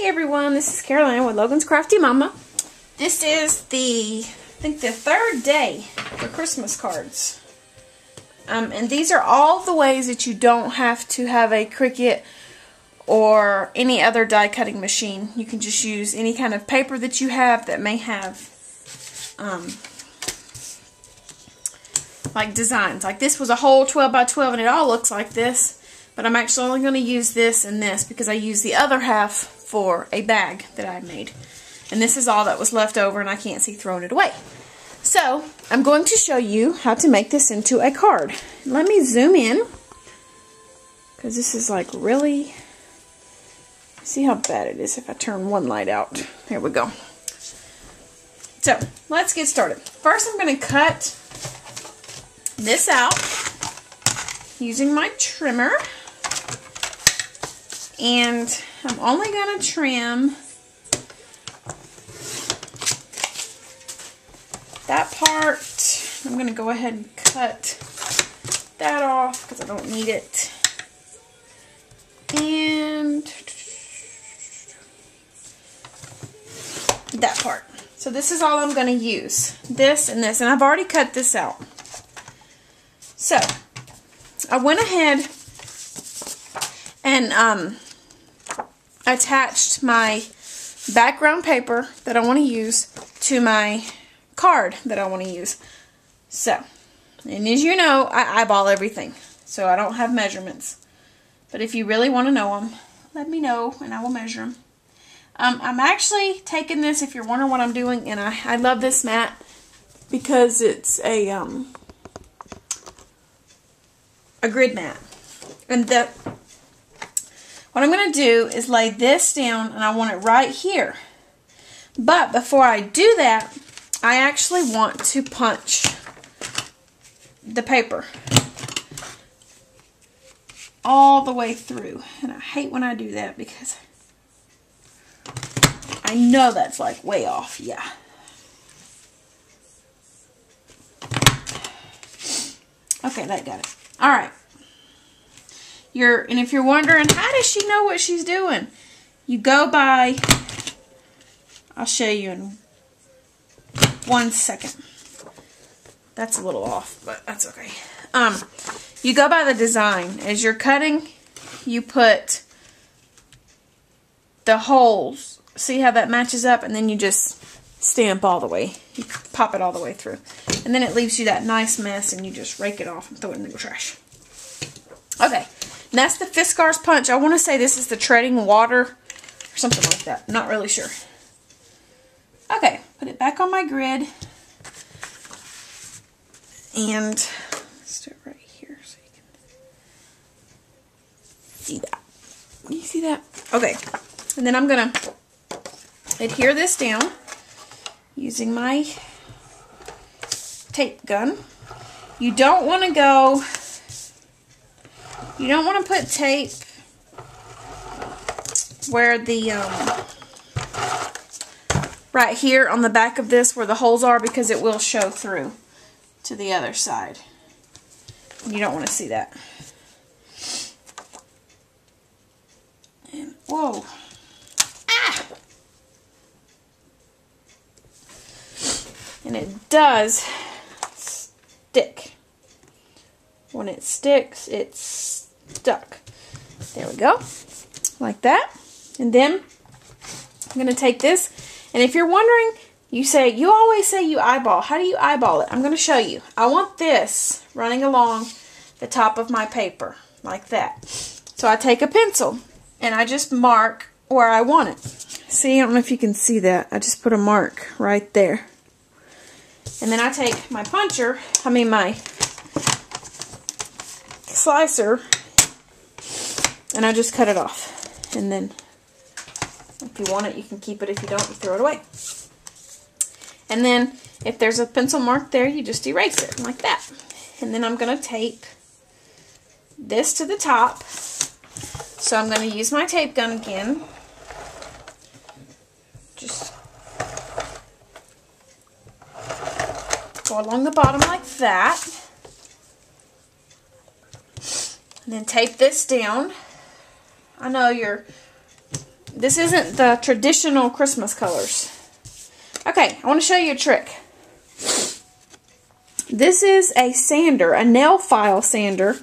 Hey everyone, this is Caroline with Logan's Crafty Mama. This is I think the third day for Christmas cards. And these are all the ways that you don't have to have a Cricut or any other die cutting machine. You can just use any kind of paper that you have that may have like designs. Like this was a whole 12 by 12 and it all looks like this. But I'm actually only going to use this and this because I used the other half for a bag that I made. And this is all that was left over and I can't see throwing it away. So, I'm going to show you how to make this into a card. Let me zoom in. Because this is like really... See how bad it is if I turn one light out. There we go. So, let's get started. First I'm going to cut this out using my trimmer. And I'm only going to trim that part. I'm going to go ahead and cut that off because I don't need it. And that part. So this is all I'm going to use. This and this. And I've already cut this out. So I went ahead and attached my background paper that I want to use to my card that I want to use. So, and as you know, I eyeball everything, so I don't have measurements. But if you really want to know them, let me know and I will measure them. I'm actually taking this, if you're wondering what I'm doing, and I love this mat because it's a grid mat. And what I'm going to do is lay this down, and I want it right here. But before I do that, I actually want to punch the paper all the way through. And I hate when I do that because I know that's like way off. Yeah. Okay, that got it. Alright. And if you're wondering, how does she know what she's doing? You go by, I'll show you in 1 second. That's a little off, but that's okay. You go by the design. As you're cutting, you put the holes. See how that matches up? And then you just stamp all the way. You pop it all the way through. And then it leaves you that nice mess, and you just rake it off and throw it in the trash. Okay. And that's the Fiskars punch. I want to say this is the treading water or something like that. Not really sure. Okay, put it back on my grid. And let's do it right here so you can see that. Can you see that? Okay. And then I'm going to adhere this down using my tape gun. You don't want to go... You don't want to put tape where the, right here on the back of this where the holes are, because it will show through to the other side. You don't want to see that. And, whoa. Ah! And it does stick. When it sticks, it's stuck. There we go. Like that. And then I'm going to take this. And if you're wondering, you always say you eyeball. How do you eyeball it? I'm going to show you. I want this running along the top of my paper. Like that. So I take a pencil and I just mark where I want it. See, I don't know if you can see that. I just put a mark right there. And then I take my my slicer, and I just cut it off. And then if you want it, you can keep it. If you don't, you throw it away. And then if there's a pencil mark there, you just erase it like that. And then I'm going to tape this to the top. So I'm going to use my tape gun again. Just go along the bottom like that. And then tape this down. I know you're this isn't the traditional Christmas colors. Okay, I want to show you a trick. This is a sander, a nail file sander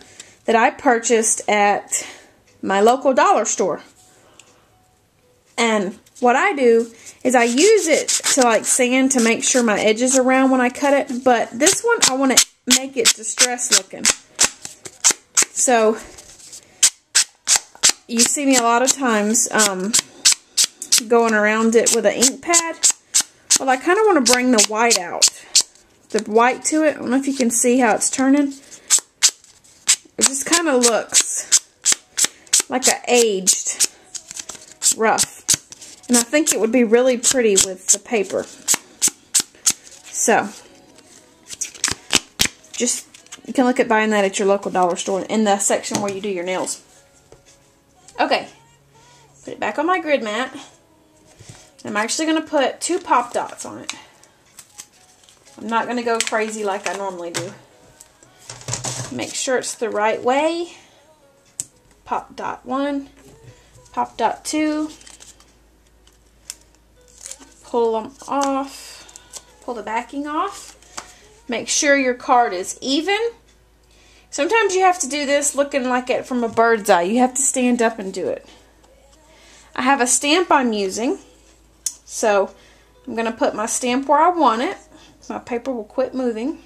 that I purchased at my local dollar store. And what I do is I use it to like sand to make sure my edges are round when I cut it. But this one, I want to make it distressed looking. So, you see me a lot of times going around it with an ink pad. Well, I kind of want to bring the white out. The white to it. I don't know if you can see how it's turning. It just kind of looks like an aged rough. And I think it would be really pretty with the paper. So, just, you can look at buying that at your local dollar store in the section where you do your nails. Okay, put it back on my grid mat. I'm actually going to put 2 pop dots on it. I'm not going to go crazy like I normally do. Make sure it's the right way. Pop dot 1, pop dot 2. Pull them off. Pull the backing off. Make sure your card is even. Sometimes you have to do this looking like it from a bird's eye. You have to stand up and do it. I have a stamp I'm using. So I'm going to put my stamp where I want it. So my paper will quit moving.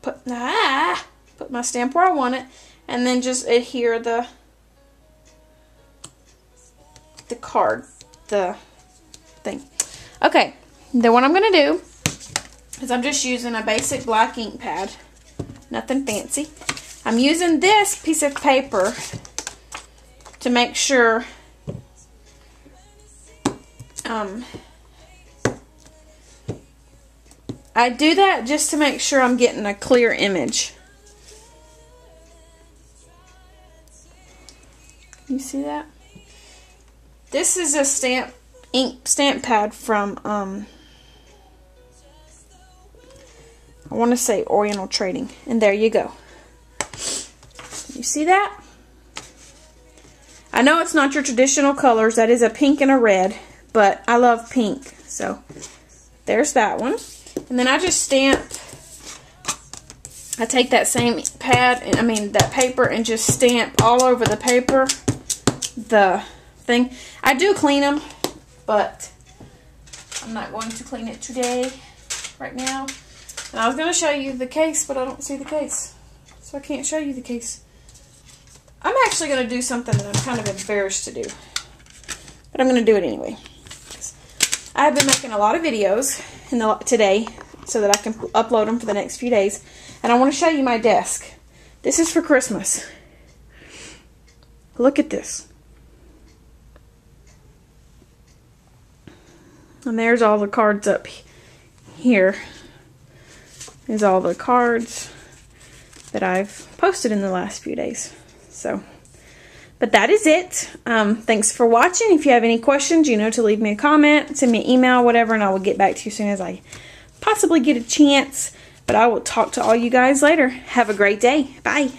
Put my stamp where I want it. And then just adhere the card. The thing. Okay, then what I'm going to do is I'm just using a basic black ink pad. Nothing fancy. I'm using this piece of paper to make sure I do that just to make sure I'm getting a clear image. You see that? This is a stamp pad from I want to say Oriental Trading, and there you go. You see that? I know it's not your traditional colors. That is a pink and a red, but I love pink, so there's that one. And then I just stamp. I take that same pad, that paper, and just stamp all over the paper the thing. I do clean them, but I'm not going to clean it today, right now. And I was going to show you the case, but I don't see the case, so I can't show you the case. I'm actually going to do something that I'm kind of embarrassed to do, but I'm going to do it anyway. I have been making a lot of videos today so that I can upload them for the next few days, and I want to show you my desk. This is for Christmas. Look at this. And there's all the cards up here. There's all the cards that I've posted in the last few days. So, but that is it. Thanks for watching. If you have any questions, to leave me a comment, send me an email, whatever, and I will get back to you as soon as I possibly get a chance. But I will talk to all you guys later. Have a great day. Bye.